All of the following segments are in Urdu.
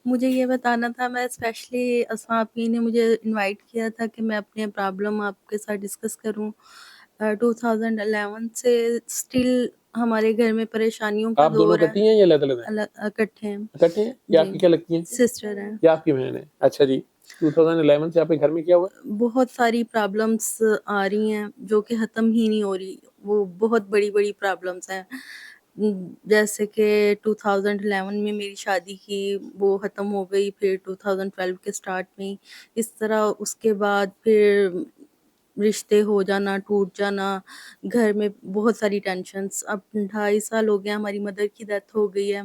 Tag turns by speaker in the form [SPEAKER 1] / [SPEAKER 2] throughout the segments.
[SPEAKER 1] مجھے یہ بتانا تھا، میں اسپیشلی اسماء آپی نے مجھے انوائٹ کیا تھا کہ میں اپنے پرابلم آپ کے ساتھ ڈسکس کروں. 2011 سے اسٹل ہمارے گھر میں پریشانیوں کا
[SPEAKER 2] آپ دونوں
[SPEAKER 1] دور ہے.
[SPEAKER 2] کٹی ہیں یا علیحدہ علیحدہ ہیں؟
[SPEAKER 1] اکٹھے ہیں
[SPEAKER 2] اکٹھے ہیں؟ یہ آپ
[SPEAKER 1] جی،
[SPEAKER 2] کی کیا لگتی ہیں؟
[SPEAKER 1] سسٹر ہیں.
[SPEAKER 2] یہ آپ کی بہن ہے. اچھا جی. 2011 سے آپ کے گھر میں کیا ہوا؟
[SPEAKER 1] بہت ساری پرابلمس آ رہی ہیں جو کہ ختم ہی نہیں ہو رہی. وہ بہت بڑی بڑی پرابلمس ہیں. جیسے کہ 2011 میں میری شادی کی، وہ ختم ہو گئی. پھر 2012 کے سٹارٹ میں اس طرح، اس کے بعد پھر رشتے ہو جانا، ٹوٹ جانا، گھر میں بہت ساری ٹینشنس. اب 2.5 سال ہو گیا، ہماری مدر کی ڈیتھ ہو گئی ہے.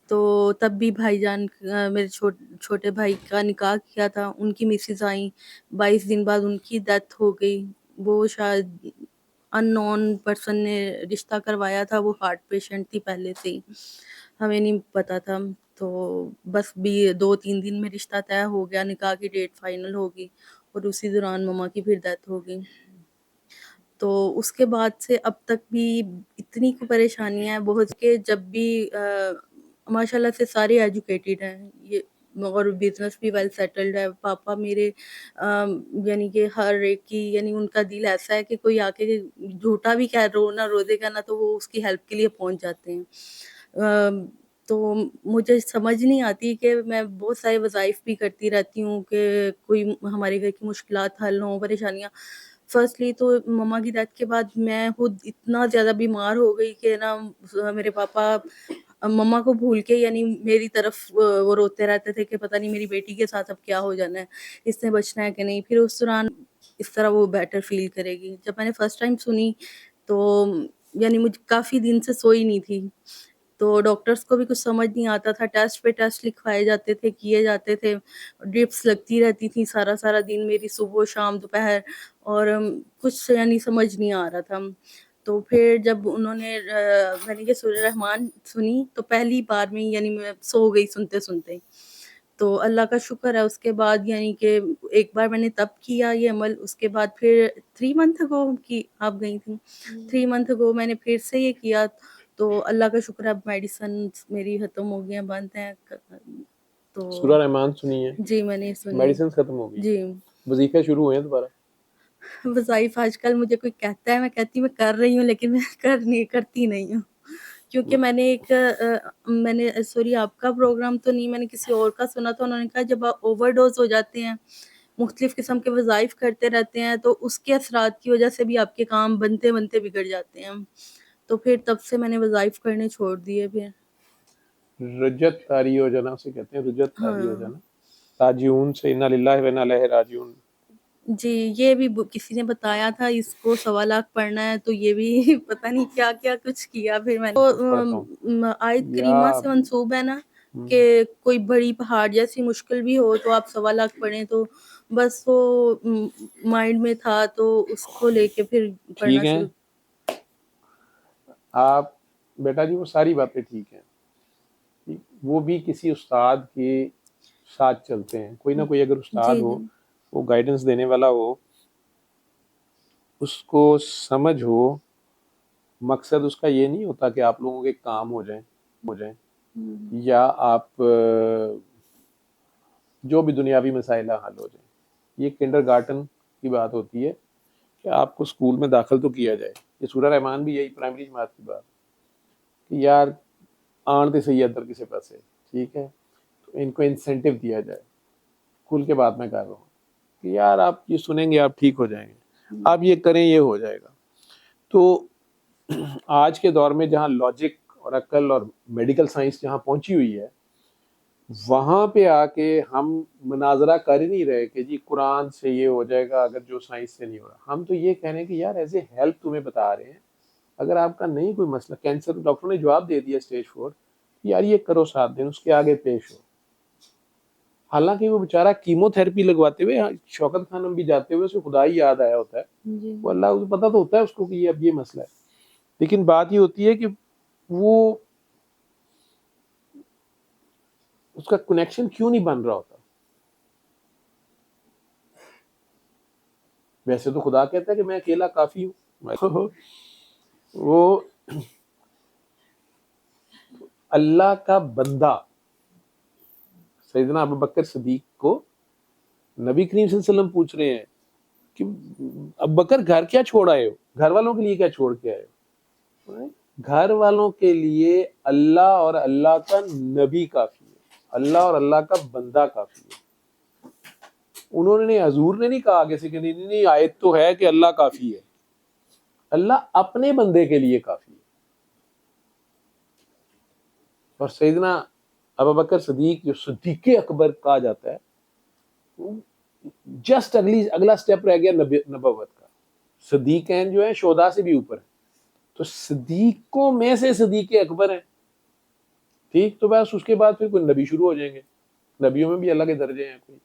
[SPEAKER 1] تو تب بھی بھائی جان، میرے چھوٹے بھائی کا نکاح کیا تھا، ان کی مسز آئیں، 22 دن بعد ان کی ڈیتھ ہو گئی. وہ شاید ان نون پرسن نے رشتہ کروایا تھا، وہ ہارٹ پیشنٹ تھی پہلے سے ہی، ہمیں نہیں پتا تھا. تو بس بھی 2-3 دن میں رشتہ طے ہو گیا، نکاح کی ڈیٹ فائنل ہوگی، اور اسی دوران مما کی پھر ڈیتھ ہو گئی. تو اس کے بعد سے اب تک بھی اتنی پریشانیاں ہیں بہت، کہ جب بھی ماشاء اللہ سے سارے ایجوکیٹڈ ہیں یہ، اور بزنس بھی ویل سیٹلڈ ہے. پاپا میرے یعنی کہ ہر ایک کی، یعنی ان کا دل ایسا ہے کہ کوئی آ کے جھوٹا بھی کہہ رونا رو دے گا نا تو وہ اس کی ہیلپ کے لیے پہنچ جاتے ہیں. تو مجھے سمجھ نہیں آتی کہ میں بہت سارے وظائف بھی کرتی رہتی ہوں کہ کوئی ہمارے گھر کی مشکلات حل ہوں، پریشانیاں. فرسٹلی تو مما کی ڈیتھ کے بعد میں خود اتنا زیادہ بیمار ہو گئی کہ نا، میرے پاپا مما کو بھول کے یعنی میری طرف وہ روتے رہتے تھے کہ پتہ نہیں میری بیٹی کے ساتھ اب کیا ہو جانا ہے، اس نے بچنا ہے کہ نہیں. پھر اس دوران اس طرح وہ بیٹر فیل کرے گی. جب میں نے فرسٹ ٹائم سنی تو یعنی مجھے کافی دن سے سوئی نہیں تھی. تو ڈاکٹرز کو بھی کچھ سمجھ نہیں آتا تھا، ٹیسٹ پہ ٹیسٹ لکھوائے جاتے تھے، کیے جاتے تھے، ڈرپس لگتی رہتی تھی سارا سارا دن میری، صبح شام دوپہر، اور کچھ یعنی سمجھ نہیں آ رہا تھا. تو پھر جب انہوں نے میں نے یہ سورہ رحمان سنی تو پہلی بار میں یعنی میں سو گئی سنتے سنتے. تو اللہ کا شکر ہے، اس کے بعد یعنی کہ ایک بار میں نے تب کیا یہ عمل، اس کے بعد پھر 3 منتھ اگو کی آپ گئی تھیں، 3 منتھ اگو میں نے پھر سے یہ کیا. تو اللہ کا شکر ہے اب میڈیسن میری ختم ہو گئی ہیں، بند ہیں. تو
[SPEAKER 2] سورہ رحمان سنی ہے؟
[SPEAKER 1] جی میں نے سنی.
[SPEAKER 2] میڈیسن ختم ہو گئی؟
[SPEAKER 1] جی.
[SPEAKER 2] وظیفے شروع ہوئے ہیں دوبارہ؟
[SPEAKER 1] وظائف آج کل مجھے کوئی کہتا ہے، میں کہتی ہوں میں کر رہی ہوں، لیکن میں کرتی نہیں ہوں. کیونکہ میں نے سوری آپ کا پروگرام تو نہیں، میں نے کسی اور کا سنا تھا. انہوں نے کہا جب آپ اوور ڈوز ہو جاتے ہیں، مختلف قسم کے وظائف کرتے رہتے ہیں، تو اس کے اثرات کی وجہ سے بھی آپ کے کام بنتے بنتے بگڑ جاتے ہیں. تو پھر تب سے میں نے وظائف کرنے چھوڑ دیے. پھر
[SPEAKER 2] رجت طاری ہو جانا اسے کہتے ہیں، رجت طاری ہو
[SPEAKER 1] ہاں
[SPEAKER 2] جانا. راجعون سے انا للہ و انا الیہ راجعون.
[SPEAKER 1] جی، یہ بھی کسی نے بتایا تھا، اس کو 1.25 لاکھ پڑھنا ہے، تو یہ بھی پتہ نہیں کیا کیا کچھ کیا. پھر میں
[SPEAKER 2] پڑھتا ہوں
[SPEAKER 1] آیت
[SPEAKER 2] یا
[SPEAKER 1] کریمہ سے منسوب ہے نا کہ کوئی بڑی پہاڑ جیسی مشکل بھی ہو تو آپ 1.25 لاکھ پڑھیں. تو بس وہ مائنڈ میں تھا تو اس کو لے کے پھر پڑھنا
[SPEAKER 2] ٹھیک ہے.
[SPEAKER 1] شروع.
[SPEAKER 2] آپ بیٹا جی وہ ساری باتیں ٹھیک ہیں، وہ بھی کسی استاد کے ساتھ چلتے ہیں. کوئی نہ کوئی اگر استاد
[SPEAKER 1] جی
[SPEAKER 2] ہو،
[SPEAKER 1] جی
[SPEAKER 2] وہ گائیڈنس دینے والا ہو، اس کو سمجھ ہو. مقصد اس کا یہ نہیں ہوتا کہ آپ لوگوں کے کام ہو جائیں یا آپ جو بھی دنیاوی مسائل حل ہو جائیں. یہ کنڈر گارٹن کی بات ہوتی ہے کہ آپ کو اسکول میں داخل تو کیا جائے. یہ سورہ رحمان بھی یہی پرائمری جماعت کی بات کہ یار آن تے صحیح ادھر کسی پاسے، ٹھیک ہے، تو ان کو انسینٹیو دیا جائے. کھل کے بات میں کر رہا ہوں کہ یار آپ یہ سنیں گے آپ ٹھیک ہو جائیں گے، آپ یہ کریں یہ ہو جائے گا. تو آج کے دور میں جہاں لاجک اور عقل اور میڈیکل سائنس جہاں پہنچی ہوئی ہے، وہاں پہ آ کے ہم مناظرہ کر ہی نہیں رہے کہ جی قرآن سے یہ ہو جائے گا اگر جو سائنس سے نہیں ہو رہا. ہم تو یہ کہہ رہے ہیں کہ یار ایز اے ہیلپ تمہیں بتا رہے ہیں، اگر آپ کا نہیں کوئی مسئلہ، کینسر ڈاکٹر نے جواب دے دیا اسٹیج 4، یار یہ کرو 7 دن، اس کے آگے پیش ہو. حالانکہ وہ بیچارہ کیمو تھراپی لگواتے ہوئے، شوکت خانم بھی جاتے ہوئے اسے خدا ہی یاد آیا ہوتا ہے.
[SPEAKER 1] جی
[SPEAKER 2] وہ اللہ کو پتہ تو ہوتا ہے اس کو کہ یہ اب یہ مسئلہ ہے. لیکن بات یہ ہوتی ہے کہ وہ اس کا کنیکشن کیوں نہیں بن رہا ہوتا. ویسے تو خدا کہتا ہے کہ میں اکیلا کافی ہوں. وہ اللہ کا بندہ سیدنا ابو بکر صدیق کو نبی کریم صلی اللہ علیہ وسلم پوچھ رہے ہیں کہ ابو بکر گھر کیا چھوڑ آئے ہو, گھر والوں کے لیے کیا چھوڑ کے آئے ہو؟ گھر والوں کے لیے اللہ اور اللہ کا نبی کافی ہے, اللہ اور اللہ کا بندہ کافی ہے. انہوں نے حضور نے نہیں کہا کسی کہ نہیں آیت تو ہے کہ اللہ کافی ہے, اللہ اپنے بندے کے لیے کافی ہے. اور سیدنا ابو بکر صدیق جو صدیق اکبر کہا جاتا ہے, جسٹ اگلا سٹیپ رہ گیا نبوت کا. صدیقین جو ہیں شہداء سے بھی اوپر ہیں, تو صدیقوں میں سے صدیق اکبر ہیں. ٹھیک, تو بس اس کے بعد پھر کوئی نبی شروع ہو جائیں گے, نبیوں میں بھی اللہ کے درجے ہیں کوئی.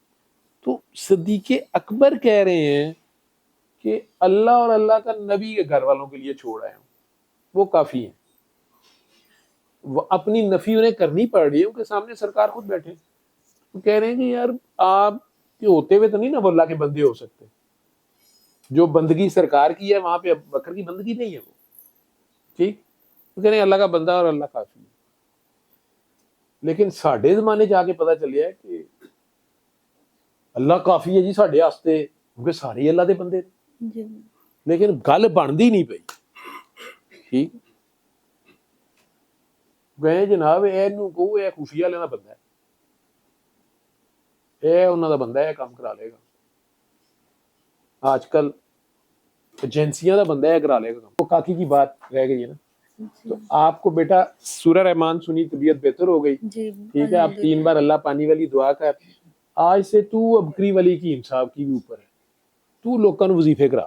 [SPEAKER 2] تو صدیق اکبر کہہ رہے ہیں کہ اللہ اور اللہ کا نبی کے گھر والوں کے لیے چھوڑ آئے ہوں, وہ کافی ہیں. وہ اپنی نفی انہیں کرنی پڑ رہی ہے, ان کے سامنے سرکار خود بیٹھے, وہ کہہ رہے ہیں کہ یار آپ کے ہوتے ہوئے تو نہیں نا وہ اللہ کے بندے ہو سکتے. جو بندگی سرکار کی ہے وہاں پہ ابو بکر کی بندگی نہیں ہے وہ. ٹھیک, وہ کہہ رہے ہیں اللہ کا بندہ اور اللہ کافی ہے. لیکن ساڈے زمانے جا کے پتہ چلیا ہے کہ اللہ کافی ہے جی ساڈے واسطے, کیونکہ سارے ہی اللہ دے بندے نے. لیکن گل بنتی نہیں پئی. ٹھیک, گئے جناب اینو کہو یہ خفیہ والے دا بندہ ہے, اے انہاں دا بندہ ہے, کام کرا لے گا. آج کل ایجنسیاں دا بندہ ہے, کرا لے گا. وہ کاکی کی بات رہ گئی ہے نا. تو آپ کو بیٹا سورہ رحمان سنی, طبیعت بہتر ہو گئی. ٹھیک ہے, آپ 3 بار اللہ پانی والی دعا کر. آج سے تو ابکری والی کی انصاف کی بھی اوپر ہے, تو لوکاں نوں وظیفے کرا.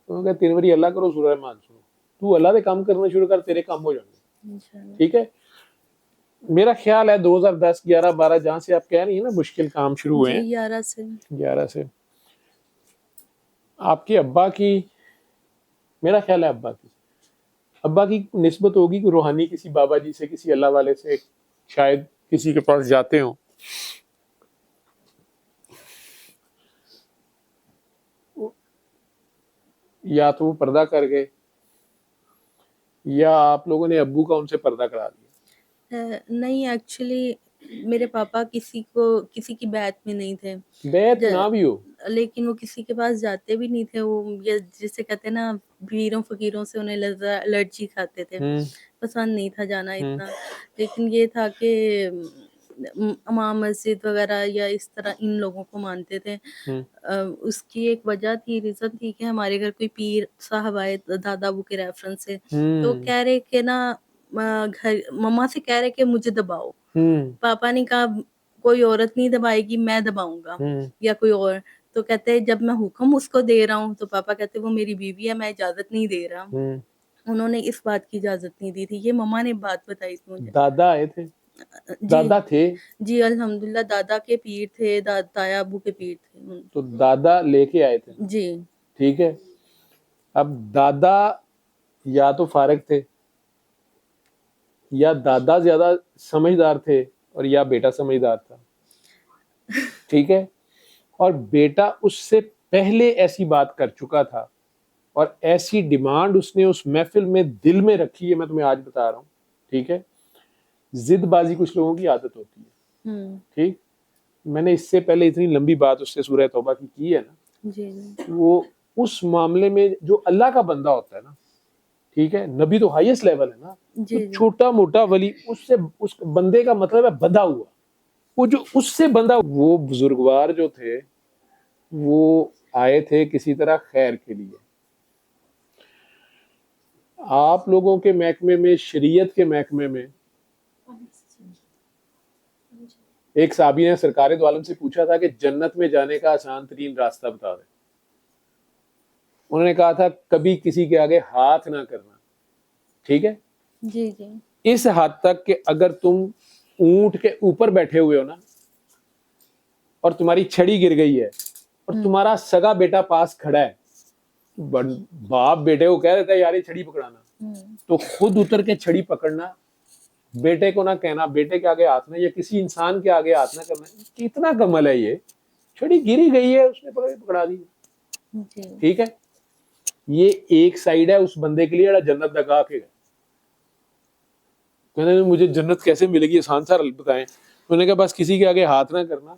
[SPEAKER 2] تو کہ 3 باری اللہ کرو, سورہ رحمان سنو, تو اللہ دے کام کرنا شروع کر, تیرے کام ہو جانے. ٹھیک ہے, میرا خیال ہے 2010 11 12 جہاں سے آپ کہہ رہی ہیں نا مشکل کام شروع ہوئے ہیں, 11 سے آپ کے ابا کی, میرا خیال ہے ابا کی نسبت ہوگی کہ روحانی کسی بابا جی سے, کسی اللہ والے سے, شاید کسی کے پاس جاتے ہوں. یا تو وہ پردہ کر گئے, یا آپ لوگوں نے ابو کا ان سے پردہ کرا دیا.
[SPEAKER 1] نہیں, ایکچولی میرے پاپا کسی کی بیعت میں نہیں تھے.
[SPEAKER 2] بیعت نہ بھی ہو,
[SPEAKER 1] لیکن وہ کسی کے پاس جاتے بھی نہیں تھے. وہ جسے کہتے ہیں نا پیروں فقیروں سے انہیں الرجی کھاتے تھے, پسند نہیں تھا جانا اتنا. لیکن یہ تھا کہ امام مسجد وغیرہ یا اس طرح ان لوگوں کو مانتے تھے. اس کی ایک وجہ تھی, ریزن تھی کہ ہمارے گھر کوئی پیر صاحب آئے دادا ابو کے ریفرنس سے, تو کہہ رہے کہ نا گھر مما سے کہہ رہے کہ مجھے دباؤ. پاپا نے کہا کوئی عورت نہیں دبائے گی, میں دباؤں گا یا کوئی اور. تو کہتے جب میں حکم اس کو دے رہا ہوں, تو پاپا کہتے وہ میری بیوی ہے, میں اجازت نہیں دے رہا. انہوں نے اس بات کی اجازت نہیں دی تھی. یہ مما نے بات بتائی تھی مجھے.
[SPEAKER 2] دادا آئے تھے, دادا تھے
[SPEAKER 1] جی الحمدللہ, دادا کے پیر تھے, تایا ابو کے پیر تھے.
[SPEAKER 2] تو دادا لے کے آئے تھے
[SPEAKER 1] جی.
[SPEAKER 2] ٹھیک ہے, اب دادا یا تو فارغ تھے, یا دادا زیادہ سمجھدار تھے, اور یا بیٹا سمجھدار تھا. ٹھیک ہے, اور بیٹا اس سے پہلے ایسی بات کر چکا تھا, اور ایسی ڈیمانڈ اس نے اس محفل میں دل میں رکھی ہے, میں تمہیں آج بتا رہا ہوں. ٹھیک ہے, ضد بازی کچھ لوگوں کی عادت ہوتی ہے. ٹھیک, میں نے اس سے پہلے اتنی لمبی بات اس سے سورہ توبہ کی ہے نا, وہ اس معاملے میں جو اللہ کا بندہ ہوتا ہے نا, ٹھیک ہے, نبی تو ہائیسٹ لیول ہے نا, تو چھوٹا موٹا ولی اس سے, اس بندے کا مطلب ہے بندہ ہوا. وہ جو اس سے بندہ, وہ بزرگوار جو تھے وہ آئے تھے کسی طرح خیر کے لیے. آپ لوگوں کے محکمے میں, شریعت کے محکمے میں, ایک صحابی نے سرکار دو عالم سے پوچھا تھا کہ جنت میں جانے کا آسان ترین راستہ بتا دیں. انہوں نے کہا تھا کبھی کسی کے آگے ہاتھ نہ کرنا. ٹھیک ہے,
[SPEAKER 1] جی جی,
[SPEAKER 2] اس حد تک کہ اگر تم اونٹ کے اوپر بیٹھے ہوئے ہو نا, اور تمہاری چھڑی گر گئی ہے, اور تمہارا سگا بیٹا پاس کھڑا ہے, باپ بیٹے کو کہہ دیتا ہے یار یہ چھڑی پکڑانا, تو خود اتر کے چھڑی پکڑنا, بیٹے کو نہ کہنا بیٹے کے آگے ہاتھ نہ, یا کسی انسان کے آگے ہاتھ نہ کرنا. کتنا کمل ہے یہ, چھڑی گری گئی ہے, اس نے پکڑا دی. ٹھیک ہے, یہ ایک سائیڈ ہے اس بندے کے لیے جنت دگا کے گئے. کہنے مجھے جنت کیسے ملے گی, آسان سا بتائیں. انہوں نے کہا بس کسی کے آگے ہاتھ نہ کرنا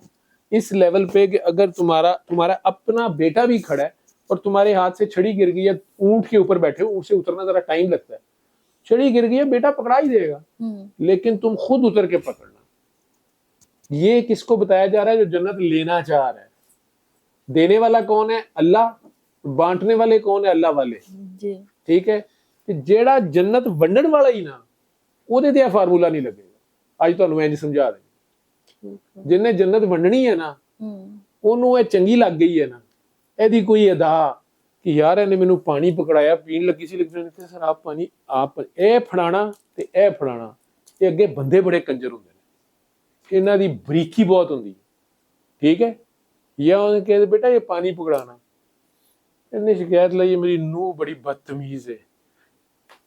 [SPEAKER 2] اس لیول پہ کہ اگر تمہارا اپنا بیٹا بھی کھڑا ہے اور تمہارے ہاتھ سے چھڑی گر گئی ہے, اونٹ کے اوپر بیٹھے ہو, اونٹ سے اترنا ذرا ٹائم لگتا ہے, چھڑی گر گئی ہے بیٹا پکڑا ہی دے گا, لیکن تم خود اتر کے پکڑنا. یہ کس کو بتایا جا رہا ہے؟ جو جنت لینا چاہ رہا ہے. دینے والا کون ہے؟ اللہ. بانٹنے والے کون ہے؟ اللہ والے.
[SPEAKER 1] جی
[SPEAKER 2] ٹھیک ہے, جیڑا جنت ونڈن والا ہی نا ਉਹਦੇ ਤੇ ਫਾਰਮੂਲਾ ਨਹੀਂ ਲੱਗੇਗਾ. ਅੱਜ ਤੁਹਾਨੂੰ ਇੰਜ ਸਮਝਾ ਦੇ, ਜਿੰਨੇ ਜੰਨਤ ਵੰਡਣੀ ਹੈ ਨਾ ਉਹਨੂੰ ਇਹ ਚੰਗੀ ਲੱਗ ਗਈ ਹੈ ਨਾ, ਇਹਦੀ ਕੋਈ ਅਦਾ ਕਿ ਯਾਰ ਇਹਨੇ ਮੈਨੂੰ ਪਾਣੀ ਪਕੜਾਇਆ, ਪੀਣ ਲੱਗੀ ਸੀ ਲੇਕਿਨ ਇਹਨੇ ਸਰ ਆਪ ਪਾਣੀ ਆਪ ਇਹ ਫੜਾਣਾ ਤੇ ਇਹ ਫੜਾਣਾ. ਇਹ ਅੱਗੇ ਬੰਦੇ ਬੜੇ ਕੰਜਰ ਹੁੰਦੇ ਨੇ, ਇਹਨਾਂ ਦੀ ਬਰੀਕੀ ਬਹੁਤ ਹੁੰਦੀ ਹੈ. ਠੀਕ ਹੈ, ਜਾਂ ਉਹਨੇ ਕਹਿੰਦੇ ਬੇਟਾ ਇਹ ਪਾਣੀ ਪਕੜਾਣਾ, ਇਹਨੇ ਸ਼ਿਕਾਇਤ ਲਈ ਮੇਰੀ ਨੂੰਹ ਬੜੀ ਬਦਤਮੀਜ਼ ہے.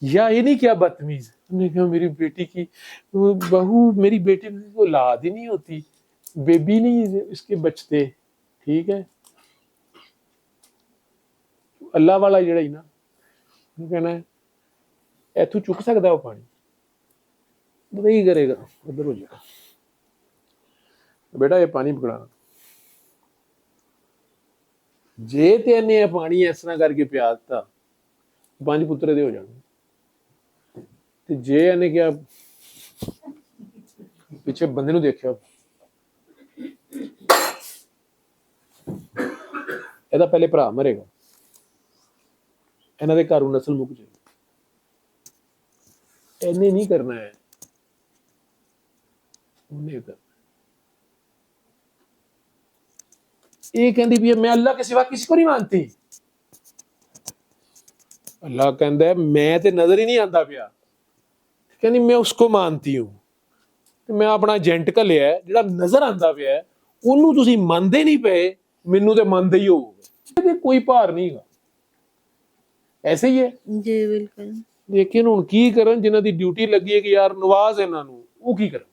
[SPEAKER 2] یا یہ نہیں کیا بدتمیز, ہم نے کہا میری بیٹی کی بہو, میری بیٹی کو اولاد ہی نہیں ہوتی, بیبی نہیں اس کے بچتے. ٹھیک ہے, اللہ والا جڑا ہی نا کہنا ہے ایتھوں چک سکتا وہ پانی, وہی کرے گا, ادھر ہو جائے گا, بیٹا یہ پانی پکڑانا. جے تے نے پانی اس طرح کر کے پیا دیتا 5 پترے دے ہو جانے. جے نے کیا پیچھے بندے نو دیکھا, ਇਹਦਾ ਪਹਿਲੇ ਭਰਾ ਮਰੇਗਾ, ਇਹਨਾਂ ਦੇ ਘਰੋਂ ਨਸਲ ਮੁੱਕ ਜਾਏਗੀ. ਇਹਨੇ ਨਹੀਂ ਕਰਨਾ ਹੈ, ਉਹਨੇ ਕਰਨਾ. ਇਹ ਕਹਿੰਦੀ ਵੀ ਮੈਂ ਅੱਲਾਹ ਕੇ ਸਿਵਾ ਕਿਸੇ ਕੋ ਨਹੀਂ ਮਾਨਤੀ. ਅੱਲਾਹ ਕਹਿੰਦਾ ਮੈਂ ਤੇ ਨਜ਼ਰ ਹੀ ਨਹੀਂ ਆਂਦਾ ਪਿਆ, ਕਹਿੰਦੀ ਮੈਂ ਉਸਕੋ ਮਾਨਤੀ ਹੂੰ. ਤੇ ਮੈਂ ਆਪਣਾ ਏਜੰਟ ਘੱਲਿਆ ਜਿਹੜਾ ਨਜ਼ਰ ਆਂਦਾ ਪਿਆ, ਉਹਨੂੰ ਤੁਸੀਂ ਮੰਨਦੇ ਨਹੀਂ ਪਏ, ਮੈਨੂੰ ਤੇ ਮੰਨਦੇ ਹੀ ਹੋਵੋਗੇ. ਇਹਦੇ ਕੋਈ ਭਾਰ ਨਹੀਂ ਹੈਗਾ, ਐਸੇ ਹੀ ਹੈ
[SPEAKER 1] ਜੀ ਬਿਲਕੁਲ.
[SPEAKER 2] ਲੇਕਿਨ ਹੁਣ ਕੀ ਕਰਨ, ਜਿਨ੍ਹਾਂ ਦੀ ਡਿਊਟੀ ਲੱਗੀ ਹੈ ਕਿ ਯਾਰ ਨਵਾਜ਼ ਇਹਨਾਂ ਨੂੰ, ਉਹ ਕੀ ਕਰਨ.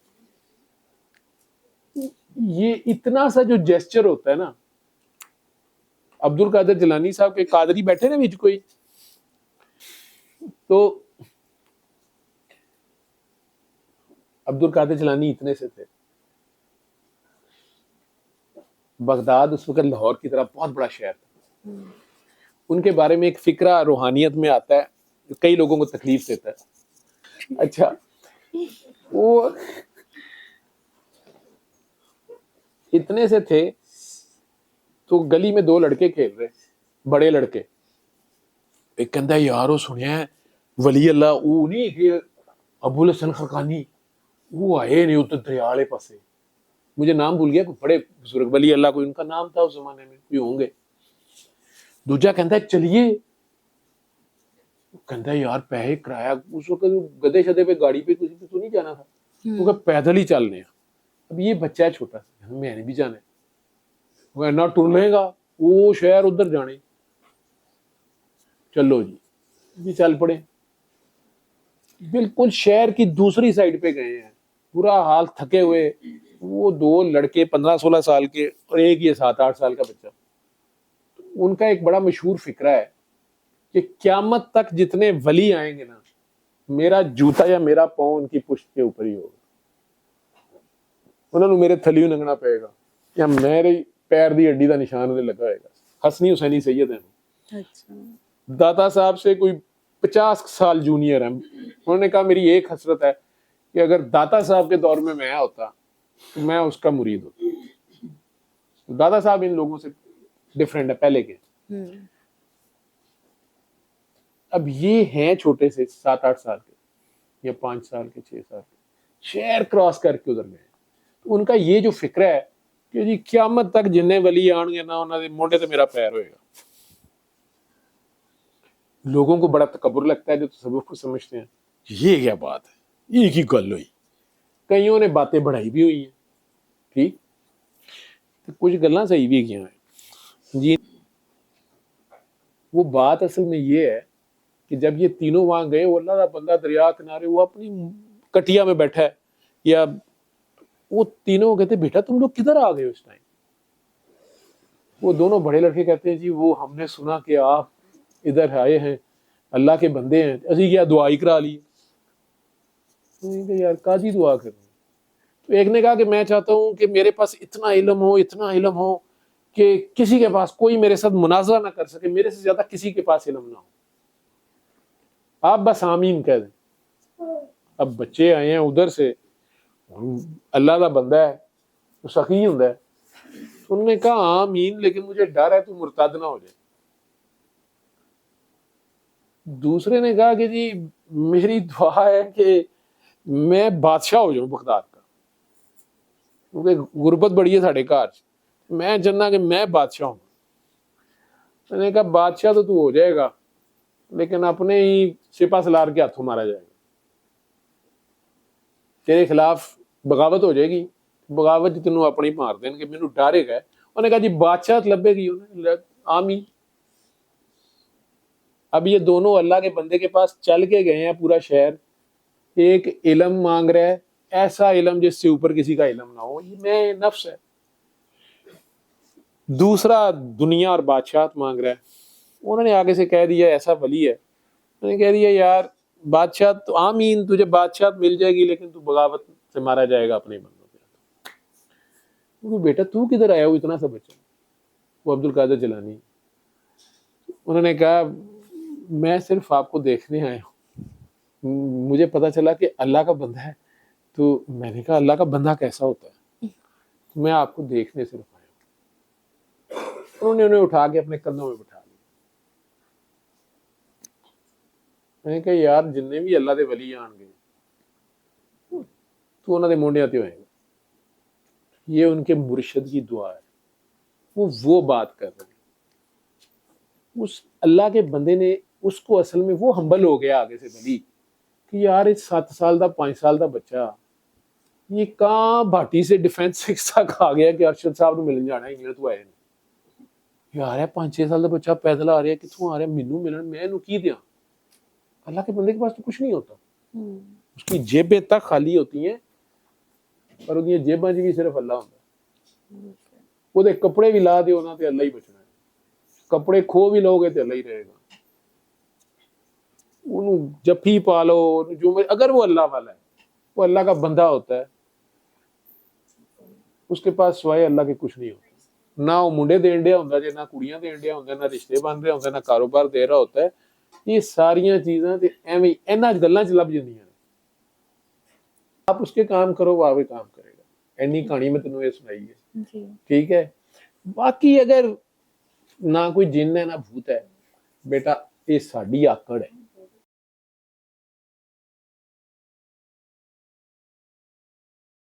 [SPEAKER 2] یہ اتنا سا جو جیسچر ہوتا ہے نا, عبد القادر جیلانی صاحب کے قادری بیٹھے نا بیچ کوئی, تو عبد القادر جیلانی اتنے سے تھے. بغداد اس وقت لاہور کی طرح بہت بڑا شہر تھا. ان کے بارے میں ایک فکرہ روحانیت میں آتا ہے جو کئی لوگوں کو تکلیف دیتا ہے. اچھا, وہ اتنے سے تھے تو گلی میں 2 لڑکے کھیل رہے, بڑے لڑکے. ایک کہندا یارو سنیا ہے ولی اللہ وہ نہیں کہ ابو الحسن خرقانی, وہ آئے نہیں ادھر دریا والے پاسے, مجھے نام بھول گیا, کوئی بڑے بزرگ ولی اللہ کوئی ان کا نام تھا اس زمانے میں, کوئی ہوں گے. دوجا کہندا ہے چلیے, کہندا یار پیسے کرایہ, اس وقت گدے شدے پہ گاڑی پہ کسی پہ تو نہیں جانا تھا, وہ کہ پیدل ہی چلنے. اب یہ بچہ ہے چھوٹا سا, میں نے بھی جانا ہے, وہ اینا ٹر لے گا, وہ شہر ادھر جانے. چلو جی چل پڑے, بالکل شہر کی دوسری سائڈ پہ گئے ہیں, پورا حال تھکے ہوئے. وہ 2 لڑکے 15-16 سال کے اور ایک یہ 7-8 سال کا بچہ. ان کا ایک بڑا مشہور فکرہ ہے کہ قیامت تک جتنے ولی آئیں گے نا, میرا جوتا یا میرا پاؤں ان کی پشت کے اوپر ہی ہوگا, انہوں نے میرے تھلیوں لنگنا پڑے گا یا میرے پیر دی ہڈی دا نشان انہیں لگا ہوئے گا. حسنی حسینی سید ہیں, داتا صاحب سے کوئی 50 سال جونیئر ہیں. انہوں نے کہا میری ایک حسرت ہے کہ اگر داتا صاحب کے دور میں ہوتا تو میں اس کا مرید ہوتا. داتا صاحب ان لوگوں سے ڈفرینٹ ہے پہلے کے. اب یہ ہیں چھوٹے سے 7-8 سال کے یا 5 سال کے 6 سال کے, شہر کراس کر کے ادھر گئے. ان کا یہ جو فکر ہے کہ جی قیامت تک جننے ولی آن گے نا انہوں نے موڈے تے میرا پیر ہوئے گا. لوگوں کو بڑا تکبر لگتا ہے جو تصوف کو سمجھتے ہیں, یہ کیا بات ہے, یہ کی گل ہوئی. کئیوں نے باتیں بڑھائی بھی ہوئی ہیں, ٹھیک, کچھ گلاں صحیح بھی کیا ہیں جی. وہ بات اصل میں یہ ہے کہ جب یہ تینوں وہاں گئے, وہ اللہ کا بندہ دریا کنارے, وہ اپنی کٹیا میں بیٹھا ہے, یا وہ تینوں کہتے بیٹا تم لوگ کدھر آ گئے اس ٹائم. وہ دونوں بڑے لڑکے کہتے ہیں جی وہ ہم نے سنا کہ آپ ادھر آئے ہیں, اللہ کے بندے ہیں, اسی کیا دعائی کرا لی. یار کاجی دعا کرنی, تو ایک نے کہا کہ میں چاہتا ہوں کہ میرے پاس اتنا علم ہو کہ کسی کے پاس کوئی میرے ساتھ مناظرہ نہ کر سکے, میرے سے زیادہ کسی کے پاس علم نہ ہو, آپ بس آمین کہہ دیں. اب بچے آئے ہیں ادھر سے, اللہ کا بندہ ہے, وہ سخی ہوں ہے, تو انہوں نے کہا آمین, لیکن مجھے ڈر ہے تو مرتد نہ ہو جائے. دوسرے نے کہا کہ جی میری دعا ہے کہ میں بادشاہ ہو جاؤں بغداد کا, کیونکہ غربت بڑی ہے ساڑھے گھر, میں چاہنا کہ میں بادشاہ ہوں. میں نے کہا بادشاہ تو ہو جائے گا, لیکن اپنے ہی سپہ سالار کے ہاتھوں مارا جائے گا, تیرے خلاف بغاوت ہو جائے گی, بغاوت تینوں اپنی مار دیں کہ مینوں ڈر ہے. انہوں نے کہا جی بادشاہ لبے گی, آمین. اب یہ دونوں اللہ کے بندے کے پاس چل کے گئے ہیں پورا شہر, ایک علم مانگ رہا ہے, ایسا علم جس سے اوپر کسی کا علم نہ ہو, یہ میں نفس ہے. دوسرا دنیا اور بادشاہت مانگ رہا ہے. انہوں نے آگے سے کہہ دیا ایسا ولی ہے, انہوں نے کہہ دیا یار بادشاہ تو آمین, تجھے بادشاہ مل جائے گی لیکن تو بغاوت سے مارا جائے گا اپنے بندوں پہ. بیٹا تو کدھر آیا ہو اتنا سا بچہ؟ وہ عبد القادر جیلانی. انہوں نے کہا میں صرف آپ کو دیکھنے آیا ہوں, مجھے پتا چلا کہ اللہ کا بندہ ہے, تو میں نے کہا اللہ کا بندہ کیسا ہوتا ہے, میں آپ کو دیکھنے صرف آیا ہوں. انہوں نے انہیں اٹھا کے اپنے کندھوں میں بٹھا لیا. میں نے کہا یار جننے بھی اللہ دے ولی آن گے تو انہوں نے مونڈیاں تے ہوئے گا, یہ ان کے مرشد کی دعا ہے, وہ بات کر رہے ہیں. اس اللہ کے بندے نے اس کو اصل میں وہ ہمبل ہو گیا آگے سے ولی کہ یار 7 سال دا 5 سال دا بچہ یہ کہاں بھاٹی سے ڈیفینس 6 تک آ گیا کہ ارشد صاحب نے ملن جانا ہے, تو آئے یار 5-6 سال دا بچہ پیدل آ رہا ہے, کتوں آ رہا ہے مینوں ملن, میں انہوں کی دیاں. اللہ کے بندے کے پاس تو کچھ نہیں ہوتا, اس کی جیبیں تک خالی ہوتی ہیں, پر ان جیباں بھی صرف اللہ ہوتا ہے. وہ کپڑے بھی لا دیو نا تے اللہ ہی بچنا ہے, کپڑے کھو بھی لو گے تو اللہ ہی رہے گا. انہوں جفی پا لو جو, اگر وہ اللہ والا ہے, وہ اللہ کا بندہ ہوتا ہے, اس کے پاس سوائے اللہ کے کچھ نہیں ہوتا. نہ وہ منڈے دین دیا ہوتا ہے, نہ کڑیاں دین دیا ہوتا ہے, نہ رشتے بن رہے ہوتے ہیں, نہ کاروبار دے رہا ہوتا ہے. یہ ساریاں چیزاں ایویں انہاں گلاں چ لب جاندیاں نے. آپ اس کے کام کرو وہ آگے کام کرے گا. اینی کہانی میں تینوں یہ سنائی ہے, ٹھیک ہے. باقی اگر نہ کوئی جن ہے نہ بھوت ہے, بیٹا یہ ساڈی آکڑ ہے.